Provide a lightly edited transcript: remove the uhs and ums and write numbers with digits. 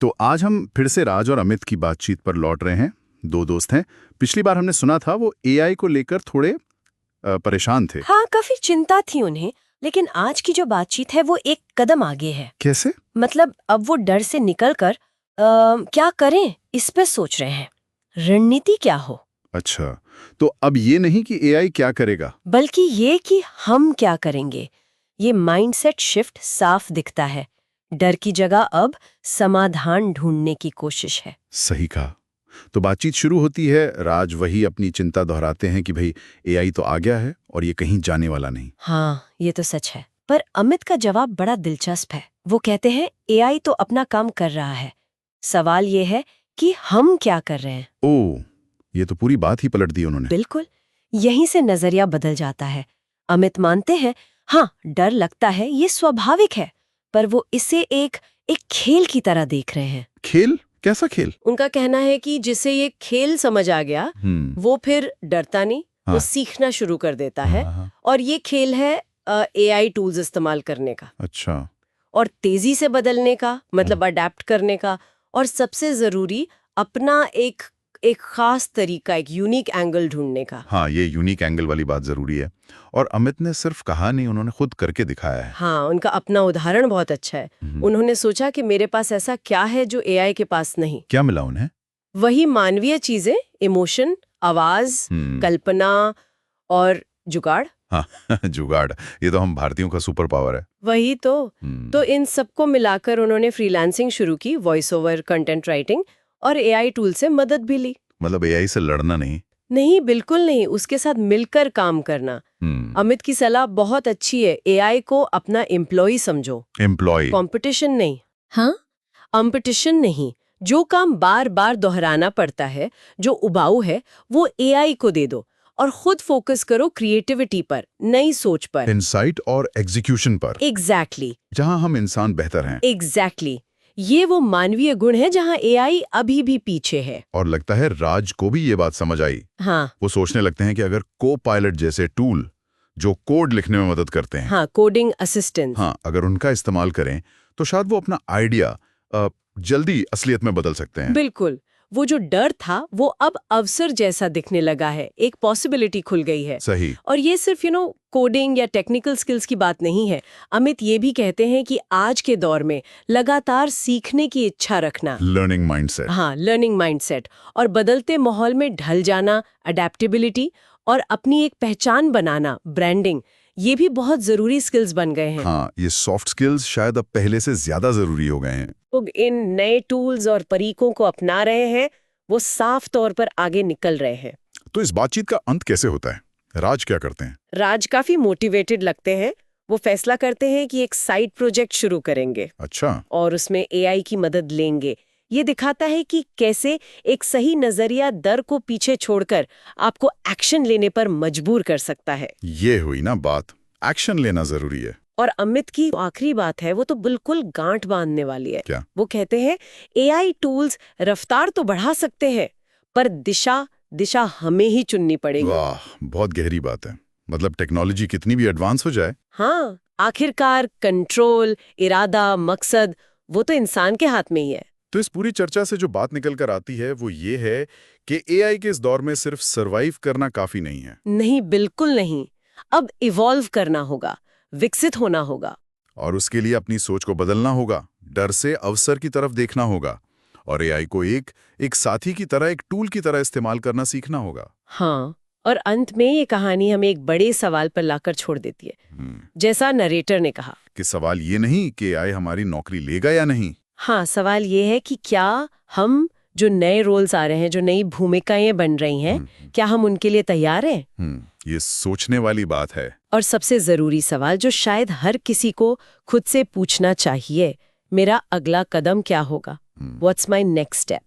तो आज हम फिर से राज और अमित की बातचीत पर लौट रहे हैं। दो दोस्त हैं। पिछली बार हमने सुना था वो एआई को लेकर थोड़े परेशान थे। हाँ, काफी चिंता थी उन्हें, लेकिन आज की जो बातचीत है वो एक कदम आगे है। कैसे? मतलब अब वो डर से निकलकर क्या करें इस पे सोच रहे हैं, रणनीति क्या हो। अच्छा, तो अब ये नहीं कि एआई क्या करेगा, बल्कि ये कि हम क्या करेंगे। ये माइंडसेट शिफ्ट साफ दिखता है। डर की जगह अब समाधान ढूंढने की कोशिश है। सही कहा। तो बातचीत शुरू होती है। राज वही अपनी चिंता दोहराते हैं कि भाई एआई तो आ गया है और ये कहीं जाने वाला नहीं। हाँ, ये तो सच है। पर अमित का जवाब बड़ा दिलचस्प है। वो कहते हैं एआई तो अपना काम कर रहा है, सवाल ये है कि हम क्या कर रहे हैं। ओह, ये तो पूरी बात ही पलट दी उन्होंने। बिल्कुल, यहीं से नजरिया बदल जाता है। अमित मानते हैं हाँ, डर लगता है, ये स्वाभाविक है, पर वो इसे एक खेल की तरह देख रहे हैं। खेल? कैसा खेल? उनका कहना है कि जिसे ये खेल समझ आ गया वो फिर डरता नहीं, वो सीखना शुरू कर देता है। और ये खेल है एआई टूल्स इस्तेमाल करने का। अच्छा। और तेजी से बदलने का, मतलब अडेप्ट करने का, और सबसे जरूरी अपना एक खास तरीका, एक यूनिक एंगल ढूंढने का। हाँ, ये यूनिक एंगल वाली बात जरूरी है। और अमित ने सिर्फ कहा नहीं, उन्होंने खुद करके दिखाया है। हाँ, उनका अपना उदाहरण बहुत अच्छा है। उन्होंने सोचा कि मेरे पास ऐसा क्या है जो एआई के पास नहीं। क्या मिला उन्हें? वही मानवीय चीजें, इमोशन, आवाज, कल्पना और जुगाड़। हाँ जुगाड़, ये तो हम भारतीयों का सुपर पावर है। वही तो इन सबको मिलाकर उन्होंने फ्रीलांसिंग शुरू की, वॉइस ओवर, कंटेंट राइटिंग, और एआई टूल से मदद भी ली। मतलब एआई से लड़ना नहीं? नहीं, बिल्कुल नहीं, उसके साथ मिलकर काम करना। अमित की सलाह बहुत अच्छी है। एआई को अपना एम्प्लॉय समझो, एम्प्लॉय, कंपटीशन नहीं। हाँ, कंपटीशन नहीं। जो काम बार बार दोहराना पड़ता है, जो उबाऊ है, वो एआई को दे दो और खुद फोकस करो क्रिएटिविटी पर, नई सोच पर, इनसाइट और एग्जीक्यूशन पर। एग्जैक्टली। जहां हम इंसान बेहतर हैं। एग्जैक्टली। ये वो मानवीय गुण है जहां एआई अभी भी पीछे है। और लगता है राज को भी ये बात समझ आई। हाँ, वो सोचने लगते हैं कि अगर को पायलट जैसे टूल जो कोड लिखने में मदद करते हैं, हाँ, कोडिंग असिस्टेंट, हाँ, अगर उनका इस्तेमाल करें तो शायद वो अपना आइडिया जल्दी असलियत में बदल सकते हैं। बिल्कुल। वो जो डर था वो अब अवसर जैसा दिखने लगा है, एक पॉसिबिलिटी खुल गई है। सही। और ये सिर्फ कोडिंग या टेक्निकल स्किल्स की बात नहीं है। अमित ये भी कहते हैं कि आज के दौर में लगातार सीखने की इच्छा रखना, लर्निंग माइंडसेट। हाँ, लर्निंग माइंडसेट, और बदलते माहौल में ढल जाना, अडेप्टेबिलिटी, और अपनी एक पहचान बनाना, ब्रांडिंग, ये भी बहुत जरूरी स्किल्स बन गए हैं। हाँ, ये सॉफ्ट स्किल्स शायद अब पहले से ज्यादा जरूरी हो गए हैं। लोग इन नए टूल्स और तरीकों को अपना रहे हैं, वो साफ तौर पर आगे निकल रहे हैं। तो इस बातचीत का अंत कैसे होता है? राज क्या करते हैं? राज काफी मोटिवेटेड लगते हैं। वो फैसला करते हैं कि एक साइड प्रोजेक्ट शुरू करेंगे। अच्छा। और उसमें एआई की मदद लेंगे। ये दिखाता है कि कैसे एक सही नजरिया डर को पीछे छोड़कर आपको एक्शन लेने पर मजबूर कर सकता है। ये हुई ना बात, एक्शन लेना जरूरी है। और अमित की आखिरी बात है, वो तो बिल्कुल गांठ बांधने वाली है। क्या? वो कहते हैं एआई टूल्स रफ्तार तो बढ़ा सकते हैं, पर दिशा हमें ही चुननी पड़ेगी। वाह, बहुत गहरी बात है। मतलब टेक्नोलॉजी कितनी भी एडवांस हो जाए, हाँ, आखिरकार कंट्रोल, इरादा, मकसद, वो तो इंसान के हाथ में ही है। तो इस पूरी चर्चा से जो बात निकल कर आती है वो ये है कि एआई के इस दौर में सिर्फ सरवाइव करना काफी नहीं है। नहीं, बिल्कुल नहीं। अब इवॉल्व करना होगा, विकसित होना होगा। और उसके लिए अपनी सोच को बदलना होगा, डर से अवसर की तरफ देखना होगा, और एआई को एक साथी की तरह, एक टूल की तरह इस्तेमाल करना सीखना होगा। हाँ, और अंत में ये कहानी हमें एक बड़े सवाल पर लाकर छोड़ देती है। जैसा नरेटर ने कहा कि सवाल ये नहीं कि एआई हमारी नौकरी लेगा या नहीं। हाँ, सवाल ये है कि क्या हम, जो नए रोल्स आ रहे हैं, जो नई भूमिकाएं बन रही हैं, क्या हम उनके लिए तैयार हैं? ये सोचने वाली बात है। और सबसे जरूरी सवाल जो शायद हर किसी को खुद से पूछना चाहिए, मेरा अगला कदम क्या होगा? What's my next step?